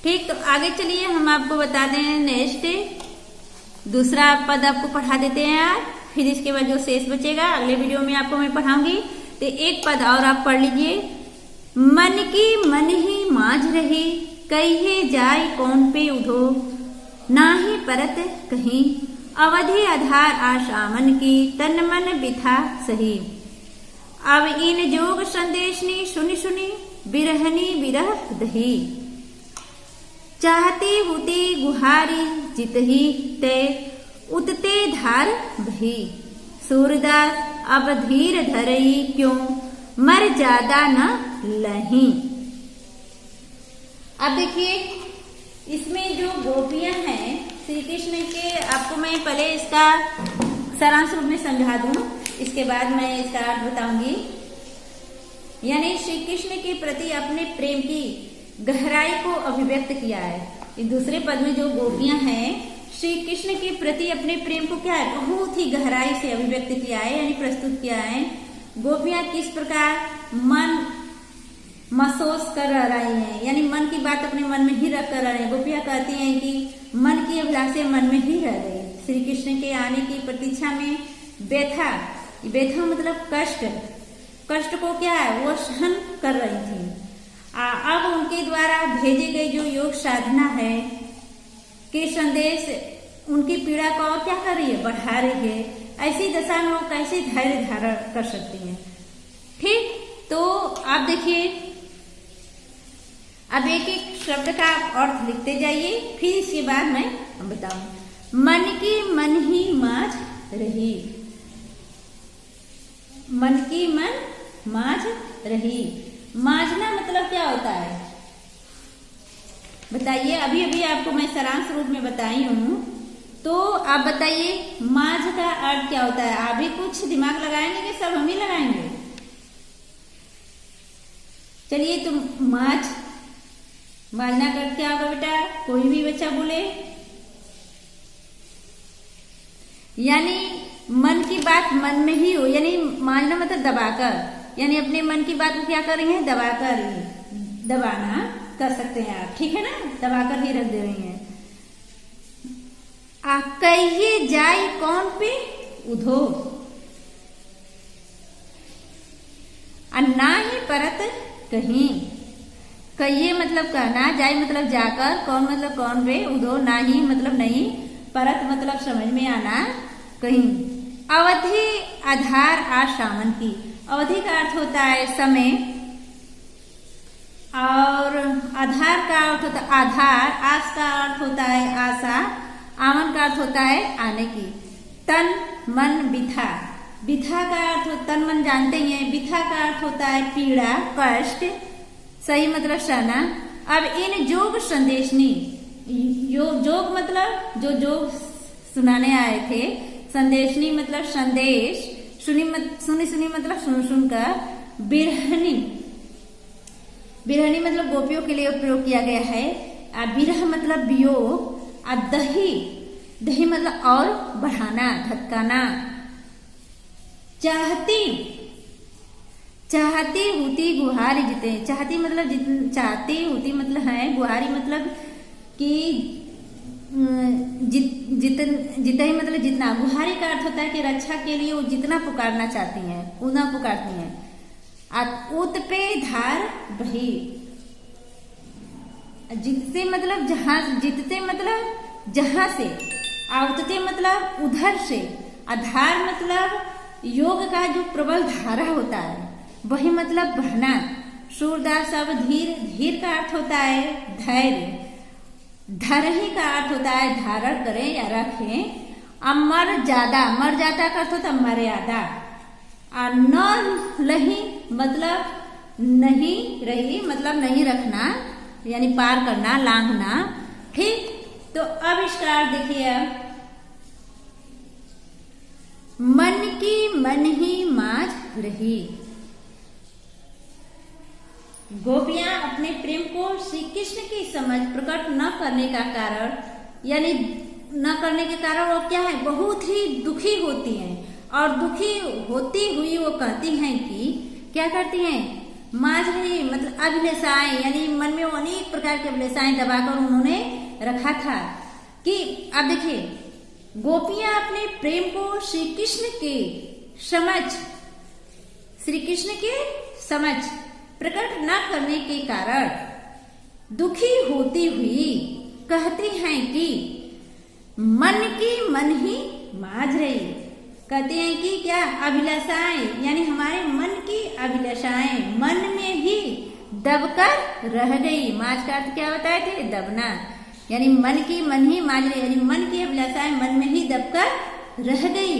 ठीक, तो आगे चलिए हम आपको बता दें नेक्स्ट दूसरा पद आपको पढ़ा देते हैं आज। फिर इसके बाद जो शेष बचेगा अगले वीडियो में आपको मैं पढ़ाऊंगी। तो एक पद और आप पढ़ लीजिए। मन की मन ही माझ रही, कहिए जाय कौन पे उधो, नाही परत कहीं, अवधि आधार आशा मन की, तन मन बिथा सही। अब इन जोग संदेशनी सुनी सुनी, बिरहनी बिरह दही, चाहती हुती गुहारी जितही ते, उतते धार बही, सूरदास अब धीर धरई क्यों, मर ज्यादा न लही। अब देखिए इसमें जो गोपियां हैं श्री कृष्ण के, आपको मैं पहले इसका सारांश रूप में समझा दूं, इसके बाद मैं इसका अर्थ बताऊंगी। यानी श्री कृष्ण के प्रति अपने प्रेम की गहराई को अभिव्यक्त किया है। इस दूसरे पद में जो गोपियां हैं श्री कृष्ण के प्रति अपने प्रेम को क्या है, बहुत ही गहराई से अभिव्यक्त किया है, यानी प्रस्तुत किया है। गोपियां किस प्रकार मन महसूस कर रही हैं, यानी मन की बात अपने मन में ही रख कर रहे हैं। गोपियां कहती हैं कि मन की अभिलाषा मन में ही रह गई। श्री कृष्ण के आने की प्रतीक्षा में व्यथा, व्यथा मतलब कष्ट, कष्ट को क्या है वो सहन कर रही थी। अब उनके द्वारा भेजे गए जो योग साधना है के संदेश उनकी पीड़ा को और क्या कर रही है, बढ़ा रही है। ऐसी दशा में वो कैसे धैर्य धारण कर सकती हैं। ठीक, तो आप देखिए अब एक एक शब्द का अर्थ लिखते जाइए, फिर इसके बाद मैं बताऊं। मन की मन ही माझ रही, मन की मन माझ रही, माझना मतलब क्या होता है बताइए। अभी अभी आपको मैं सारांश रूप में बताई हूं, तो आप बताइए माझ का अर्थ क्या होता है। आप भी कुछ दिमाग लगाएंगे कि सब हम ही लगाएंगे। चलिए, तो माझ, माझना का अर्थ क्या होगा बेटा, कोई भी बच्चा बोले। यानी मन की बात मन में ही हो, यानी माझना मतलब दबाकर, यानी अपने मन की बात को क्या कर रही है, दबाकर, दबाना कर सकते हैं आप, ठीक है ना, दबाकर ही रख दे रही हैं। कहिए जाय कौन पे उधो, ना ही परत कहीं। कहिए मतलब कहना, जाय मतलब जाकर, कौन मतलब कौन पे, उधो ना ही मतलब नहीं, परत मतलब समझ में आना, कहीं। अवधि आधार आशामन की, अवधि का अर्थ होता है समय, और आधार का अर्थ होता है आधार, आस का अर्थ होता है आशा, आमन का अर्थ होता है आने की। तन मन बिथा, बिथा का अर्थ, तन मन जानते ही हैं, बिथा का अर्थ होता है पीड़ा कष्ट, सही मतलब सहना। अब इन जोग संदेशनी, जोग मतलब जो जोग सुनाने आए थे, संदेशनी मतलब संदेश, सुनी मतलब सुन सुनकर, बिरहनी, बिरहनी मतलब गोपियों के लिए प्रयोग किया गया है। बिरह मतलब वियोग, दही, दही मतलब और बढ़ाना, धक्काना। चाहती, चाहती हुती गुहारी जिते, चाहती मतलब चाहती, हुती मतलब है, गुहारी मतलब कि जितना ही मतलब जितना। गुहारी का अर्थ होता है कि रक्षा के लिए वो जितना पुकारना चाहती हैं उतना पुकारती हैं। उत पे धार बही, जितसे मतलब जहां, जितते मतलब जहां से, उतते मतलब उधर से, आधार मतलब योग का जो प्रबल धारा होता है, वही मतलब बहना। सूरदास अब धीर, धीर का अर्थ होता है धैर्य, धरही का अर्थ होता है धारण करें या रखें। अमर ज्यादा, मर जाता का अर्थ होता है मर्यादा। न लही मतलब नहीं रही, मतलब नहीं रखना, यानी पार करना, लांघना। ठीक, तो अब इसका अर्थ देखिए। मन की मन ही माझ रही, गोपियां अपने प्रेम को श्री कृष्ण की समझ प्रकट न करने का कारण, यानी न करने के कारण वो क्या है, बहुत ही दुखी होती हैं। और दुखी होती हुई वो कहती हैं कि क्या करती हैं, माज रही मतलब अभिलाषाएं, यानी मन में अनेक प्रकार की अभिलाषाएं दबाकर उन्होंने रखा था कि अब देखिए गोपियां अपने प्रेम को श्री कृष्ण के समझ प्रकट न करने के कारण दुखी होती हुई कहती हैं कि मन की मन ही माज रही। कहते हैं कि क्या अभिलाषाएं, यानी हमारे मन की अभिलाषाएं मन में ही दबकर रह गई। माज का अर्थ क्या बताए थे? दबना। यानी मन की मन ही माज रही, यानी मन की अभिलाषाएं मन में ही दबकर रह गई।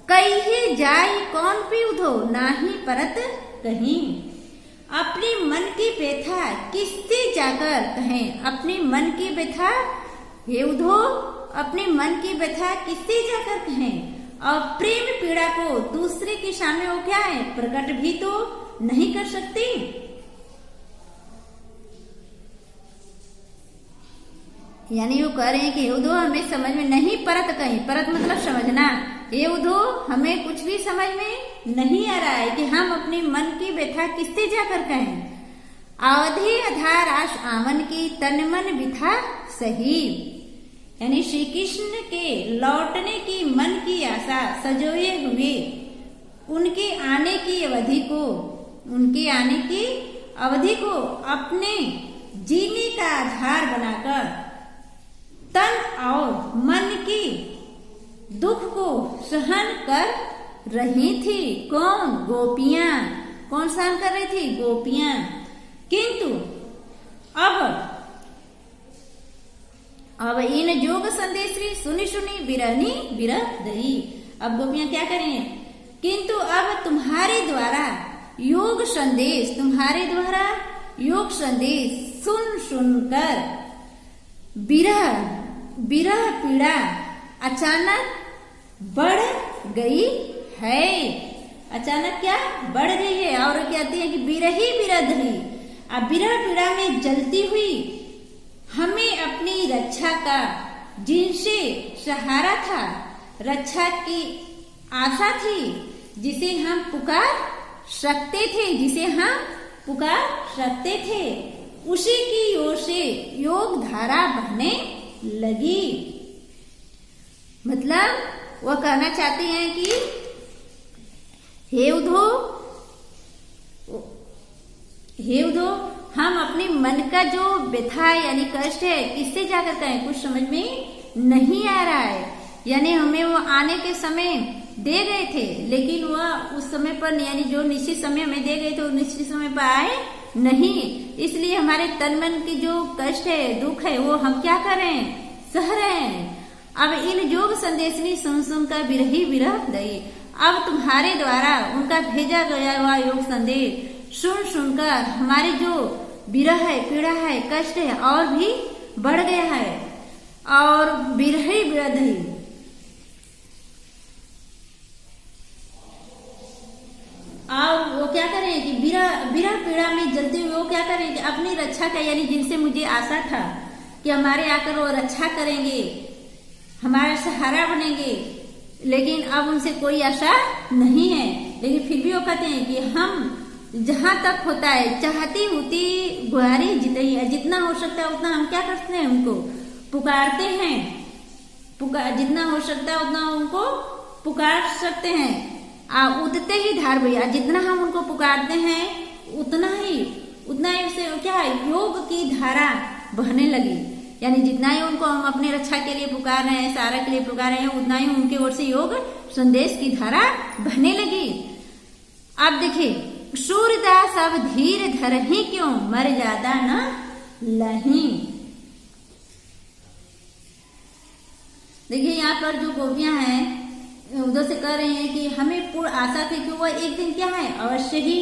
कहीं जाई कौन पीउधो नाही परत कहीं। अपने मन की व्यथा किससे जाकर कहें? अपने मन की व्यथा हे उधो, अपने मन की व्यथा किससे जाकर कहें? और प्रेम पीड़ा को दूसरे के सामने वो क्या है? प्रकट भी तो नहीं कर सकती। यानी वो कह रहे हैं कि उधो हमें समझ में नहीं परत कहीं, परत मतलब समझना। ये उधो हमें कुछ भी समझ में नहीं आ रहा है कि हम अपने मन की व्यथा किससे जाकर कहें। अवधि आधार आश आवन की तन मन विथा सही। यानी श्री कृष्ण के लौटने की मन की आशा सजोए हुए उनके आने की अवधि को अपने जीने का आधार बनाकर तन और मन की दुख को सहन कर रही थी। कौन? गोपियां। कौन सहन कर रही थी? गोपियां। किंतु अब इन जोग संदेश सुनी सुनी बिरहनी बिरह दही। अब गोपियां क्या करें? किंतु अब तुम्हारे द्वारा योग संदेश सुन सुनकर बिरह पीड़ा अचानक बढ़ गई है। अचानक क्या बढ़ गई है? और कहती है कि बिरही बिरदही। अब बिरह पीड़ा में जलती हुई हमें अपनी रक्षा का जिनसे सहारा था, रक्षा की आशा थी, जिसे हम पुकार सकते थे, उसी की ओर से योग धारा बहने लगी। मतलब वह कहना चाहती हैं कि हे उधो हम अपने मन का जो व्यथा यानी कष्ट है किससे जाकर कहें? कुछ समझ में नहीं आ रहा है। यानी हमें वो आने के समय दे गए थे, लेकिन वह उस समय पर यानी जो निश्चित समय हमें दे गए थे उस निश्चित समय पर आए नहीं। इसलिए हमारे तन मन की जो कष्ट है दुख है वो हम क्या कर रहे हैं? सह रहे हैं। अब इन योग संदेशनी सुन सुनकर बिरही बिरह दई। अब तुम्हारे द्वारा उनका भेजा गया हुआ योग संदेश सुन सुनकर हमारे जो बिरह है, पीड़ा है, कष्ट है और भी बढ़ गया है। और बिरही बिरह दई, और वो क्या करें कि बिरह पीड़ा में जलते हुए वो क्या करें कि अपनी रक्षा का, यानी जिनसे मुझे आशा था कि हमारे आकर वो रक्षा करेंगे, हमारा सहारा बनेंगे, लेकिन अब उनसे कोई आशा नहीं है। लेकिन फिर भी वो कहते हैं कि हम जहां तक होता है चाहती होती गुहारी जितनी है, जितना हो सकता है उतना हम क्या करते हैं? उनको पुकारते हैं। जितना हो सकता है उतना उनको पुकार सकते हैं। उतते ही धार भैया, जितना हम उनको पुकारते हैं उतना ही उससे क्या है? योग की धारा बहने लगी। यानी जितना ही उनको हम अपने रक्षा के लिए पुकार रहे हैं, सहारा के लिए पुकार रहे हैं, उतना ही उनके ओर से योग संदेश की धारा बहने लगी। अब देखिए सूर्यदास अब धीर धर ही क्यों मर ज्यादा न लही। देखिए यहाँ पर जो गोपियां हैं उधर से कह रही हैं कि हमें पूर्ण आशा थी कि वह एक दिन क्या है अवश्य ही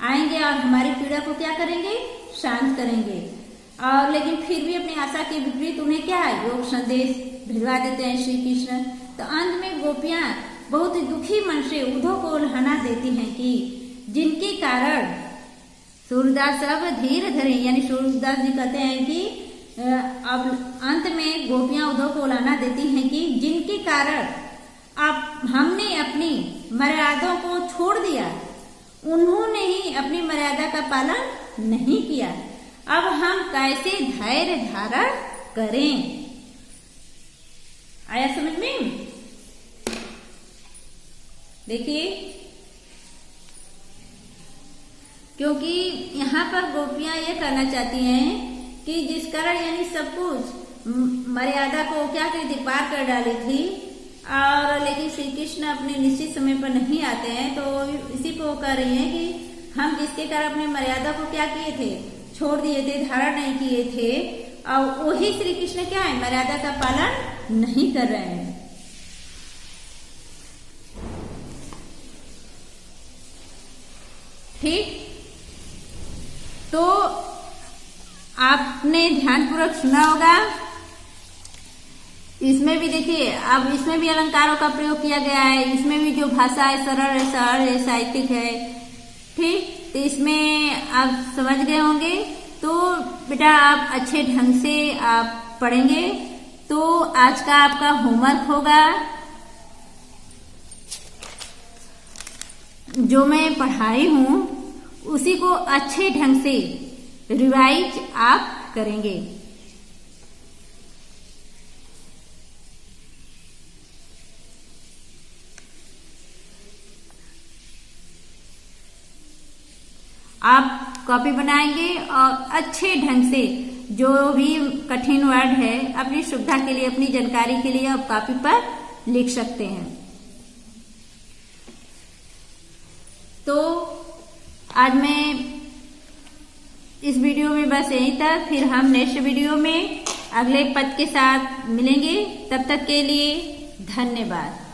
आएंगे और हमारी पीड़ा को क्या करेंगे? शांत करेंगे। और लेकिन फिर भी अपनी आशा के विपरीत उन्हें क्या है? योग संदेश भिजवा देते हैं श्री कृष्ण। तो अंत में गोपियां बहुत ही दुखी मन से उद्धव को उल्हाना देती हैं कि जिनके कारण सूरदास अब धीर धरे, यानी सूरदास जी कहते हैं कि अब अंत में गोपियां उद्धव को उल्हाना देती हैं कि जिनके कारण अब हमने अपनी मर्यादाओं को छोड़ दिया, उन्होंने ही अपनी मर्यादा का पालन नहीं किया। अब हम कैसे धैर्य धारण करें? आया समझ में? देखिए, क्योंकि यहाँ पर गोपियां ये करना चाहती हैं कि जिस कारण यानी सब कुछ मर्यादा को क्या कहती पार कर डाली थी, और लेकिन श्री कृष्ण अपने निश्चित समय पर नहीं आते हैं, तो इसी को कह रही हैं कि हम जिसके कारण अपने मर्यादा को क्या किए थे, छोड़ दिए थे, धारण नहीं किए थे, और वही श्री कृष्ण क्या है, मर्यादा का पालन नहीं कर रहे हैं। ठीक, तो आपने ध्यानपूर्वक सुना होगा। इसमें भी देखिए, अब इसमें भी अलंकारों का प्रयोग किया गया है। इसमें भी जो भाषा है सरल है, सरल है, साहित्यिक है। ठीक, तो इसमें आप समझ गए होंगे। तो बेटा आप अच्छे ढंग से आप पढ़ेंगे तो आज का आपका होमवर्क होगा, जो मैं पढ़ाई हूं उसी को अच्छे ढंग से रिवाइज आप करेंगे। आप कॉपी बनाएंगे और अच्छे ढंग से जो भी कठिन वर्ड है अपनी सुविधा के लिए, अपनी जानकारी के लिए आप कॉपी पर लिख सकते हैं। तो आज मैं इस वीडियो में बस यहीं तक, फिर हम नेक्स्ट वीडियो में अगले पद के साथ मिलेंगे। तब तक के लिए धन्यवाद।